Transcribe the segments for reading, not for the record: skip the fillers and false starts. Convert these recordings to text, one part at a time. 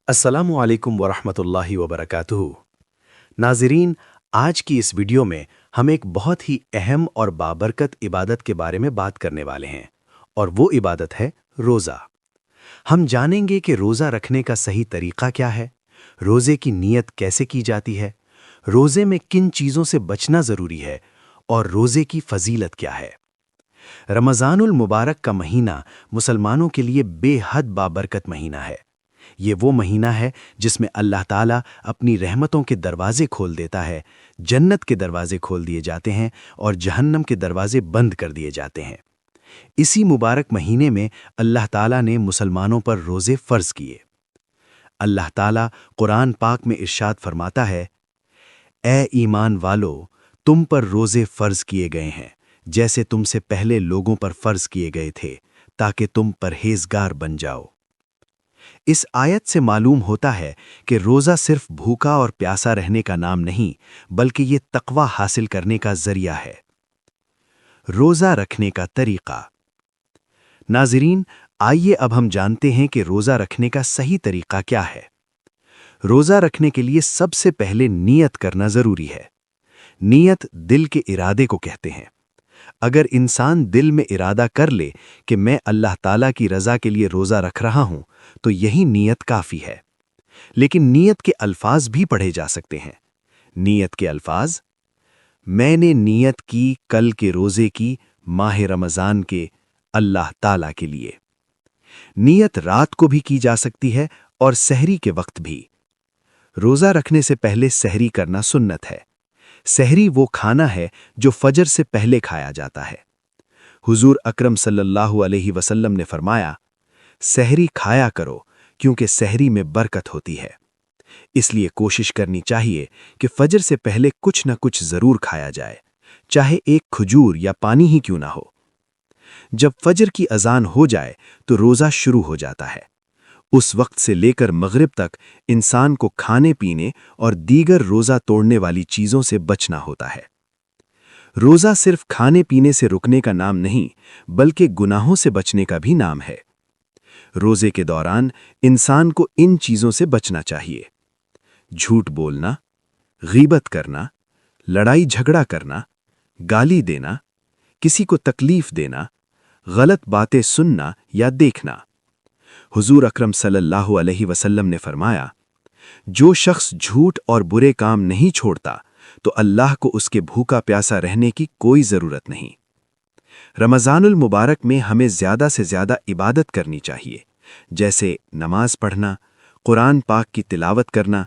अस्सलामु अलैकुम वरहमतुल्लाहि वबरकातुहू। नाज़रीन, आज की इस वीडियो में हम एक बहुत ही अहम और बाबरकत इबादत के बारे में बात करने वाले हैं, और वो इबादत है रोज़ा। हम जानेंगे कि रोज़ा रखने का सही तरीक़ा क्या है, रोज़े की नीयत कैसे की जाती है, रोज़े में किन चीज़ों से बचना ज़रूरी है, और रोज़े की फ़जीलत क्या है। रमज़ानुल मुबारक का महीना मुसलमानों के लिए बेहद बाबरकत महीना है। ये वो महीना है जिसमें अल्लाह ताला अपनी रहमतों के दरवाजे खोल देता है, जन्नत के दरवाजे खोल दिए जाते हैं और जहन्नम के दरवाजे बंद कर दिए जाते हैं। इसी मुबारक महीने में अल्लाह ताला ने मुसलमानों पर रोज़े फ़र्ज किए। अल्लाह ताला कुरान पाक में इरशाद फरमाता है, ए ईमान वालो, तुम पर रोज़े फ़र्ज किए गए हैं जैसे तुमसे पहले लोगों पर फ़र्ज किए गए थे, ताकि तुम परहेज़गार बन जाओ। इस आयत से मालूम होता है कि रोज़ा सिर्फ भूखा और प्यासा रहने का नाम नहीं, बल्कि ये तक़वा हासिल करने का ज़रिया है। रोज़ा रखने का तरीक़ा। नाज़रीन, आइए अब हम जानते हैं कि रोज़ा रखने का सही तरीक़ा क्या है। रोज़ा रखने के लिए सबसे पहले नियत करना ज़रूरी है। नियत दिल के इरादे को कहते हैं। अगर इंसान दिल में इरादा कर ले कि मैं अल्लाह ताला की रज़ा के लिए रोज़ा रख रहा हूं, तो यही नियत काफ़ी है। लेकिन नियत के अल्फाज भी पढ़े जा सकते हैं। नियत के अल्फाज: मैंने नियत की कल के रोज़े की माह रमज़ान के अल्लाह ताला के लिए। नियत रात को भी की जा सकती है और सहरी के वक्त भी। रोज़ा रखने से पहले सहरी करना सुन्नत है। सहरी वो खाना है जो फजर से पहले खाया जाता है। हुजूर अकरम सल्लल्लाहु अलैहि वसल्लम ने फरमाया, सहरी खाया करो क्योंकि सहरी में बरकत होती है। इसलिए कोशिश करनी चाहिए कि फजर से पहले कुछ न कुछ ज़रूर खाया जाए, चाहे एक खजूर या पानी ही क्यों ना हो। जब फजर की अजान हो जाए तो रोज़ा शुरू हो जाता है। उस वक्त से लेकर मगरिब तक इंसान को खाने पीने और दीगर रोज़ा तोड़ने वाली चीज़ों से बचना होता है। रोज़ा सिर्फ खाने पीने से रुकने का नाम नहीं, बल्कि गुनाहों से बचने का भी नाम है। रोज़े के दौरान इंसान को इन चीज़ों से बचना चाहिए: झूठ बोलना, गीबत करना, लड़ाई झगड़ा करना, गाली देना, किसी को तकलीफ देना, गलत बातें सुनना या देखना। हुजूर अकरम सल्लल्लाहु अलैहि वसल्लम ने फरमाया, जो शख्स झूठ और बुरे काम नहीं छोड़ता तो अल्लाह को उसके भूखा प्यासा रहने की कोई ज़रूरत नहीं। रमज़ानुल मुबारक में हमें ज़्यादा से ज़्यादा इबादत करनी चाहिए, जैसे नमाज पढ़ना, कुरान पाक की तिलावत करना,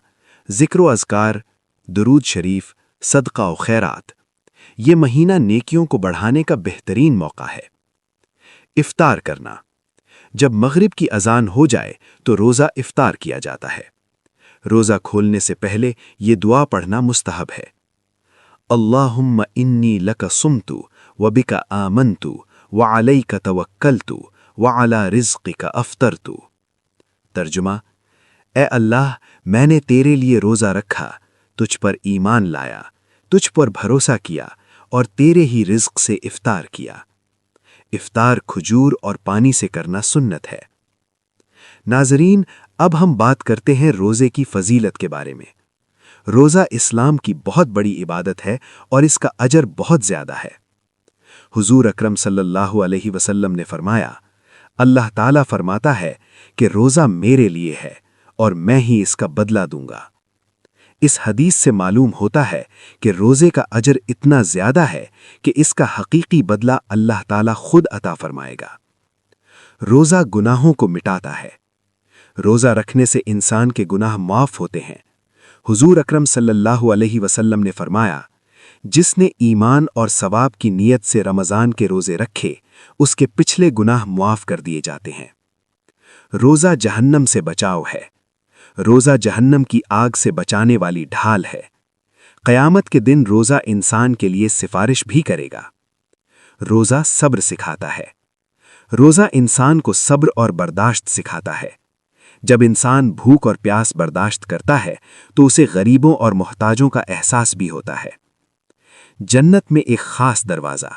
ज़िक्र व अज़कार, दुरूद शरीफ, सदका व खैरात। ये महीना नेकियों को बढ़ाने का बेहतरीन मौका है। इफ्तार करना। जब मगरिब की अजान हो जाए तो रोज़ा इफ्तार किया जाता है। रोज़ा खोलने से पहले ये दुआ पढ़ना मुस्तहब है: अल्लाहुम्मा इन्नी लका सुमतु व बिका आमनतु व अलैका तवक्कलतु व अला रिज़्क़िका अफ़तरतु। तर्जुमा: ए अल्लाह, मैंने तेरे लिए रोज़ा रखा, तुझ पर ईमान लाया, तुझ पर भरोसा किया और तेरे ही रिज़्क़ से इफ्तार किया। इफ्तार खजूर और पानी से करना सुन्नत है। नाज़रीन, अब हम बात करते हैं रोज़े की फ़जीलत के बारे में। रोज़ा इस्लाम की बहुत बड़ी इबादत है और इसका अजर बहुत ज़्यादा है। हुजूर अकरम सल्लल्लाहु अलैहि वसल्लम ने फरमाया, अल्लाह ताला फरमाता है कि रोज़ा मेरे लिए है और मैं ही इसका बदला दूंगा। इस हदीस से मालूम होता है कि रोज़े का अजर इतना ज़्यादा है कि इसका हकीकी बदला अल्लाह ताला खुद अता फरमाएगा। रोज़ा गुनाहों को मिटाता है। रोज़ा रखने से इंसान के गुनाह माफ़ होते हैं। हुजूर अकरम सल्लल्लाहु अलैहि वसल्लम ने फरमाया, जिसने ईमान और सवाब की नीयत से रमज़ान के रोज़े रखे, उसके पिछले गुनाह मुआफ़ कर दिए जाते हैं। रोज़ा जहन्नम से बचाव है। रोज़ा जहन्नम की आग से बचाने वाली ढाल है। क़यामत के दिन रोज़ा इंसान के लिए सिफारिश भी करेगा। रोज़ा सब्र सिखाता है। रोज़ा इंसान को सब्र और बर्दाश्त सिखाता है। जब इंसान भूख और प्यास बर्दाश्त करता है तो उसे गरीबों और मोहताजों का एहसास भी होता है। जन्नत में एक ख़ास दरवाज़ा।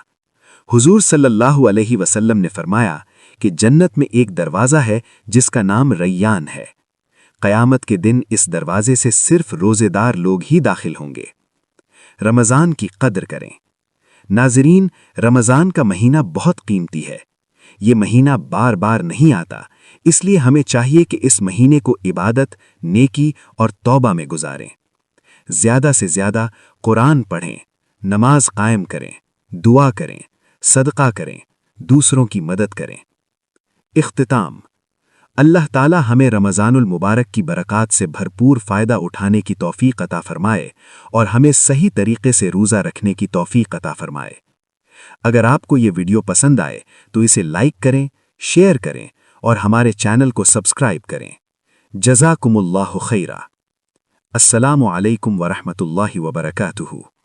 हुजूर सल्लल्लाहु अलैहि वसल्लम ने फरमाया कि जन्नत में एक दरवाज़ा है जिसका नाम रैयान है। قیامت کے دن اس دروازے سے صرف روزے دار لوگ ہی داخل ہوں گے۔ رمضان کی قدر کریں۔ ناظرین، رمضان کا مہینہ بہت قیمتی ہے۔ یہ مہینہ بار بار نہیں آتا، اس لیے ہمیں چاہیے کہ اس مہینے کو عبادت، نیکی اور توبہ میں گزاریں۔ زیادہ سے زیادہ قرآن پڑھیں، نماز قائم کریں، دعا کریں، صدقہ کریں، دوسروں کی مدد کریں۔ اختتام۔ اللہ تعالی ہمیں رمضان المبارک کی برکات سے بھرپور فائدہ اٹھانے کی توفیق عطا فرمائے اور ہمیں صحیح طریقے سے روزہ رکھنے کی توفیق عطا فرمائے۔ اگر آپ کو یہ ویڈیو پسند آئے تو اسے لائک کریں، شیئر کریں اور ہمارے چینل کو سبسکرائب کریں۔ جزاکم اللہ خیرا۔ السلام علیکم ورحمۃ اللہ وبرکاتہ۔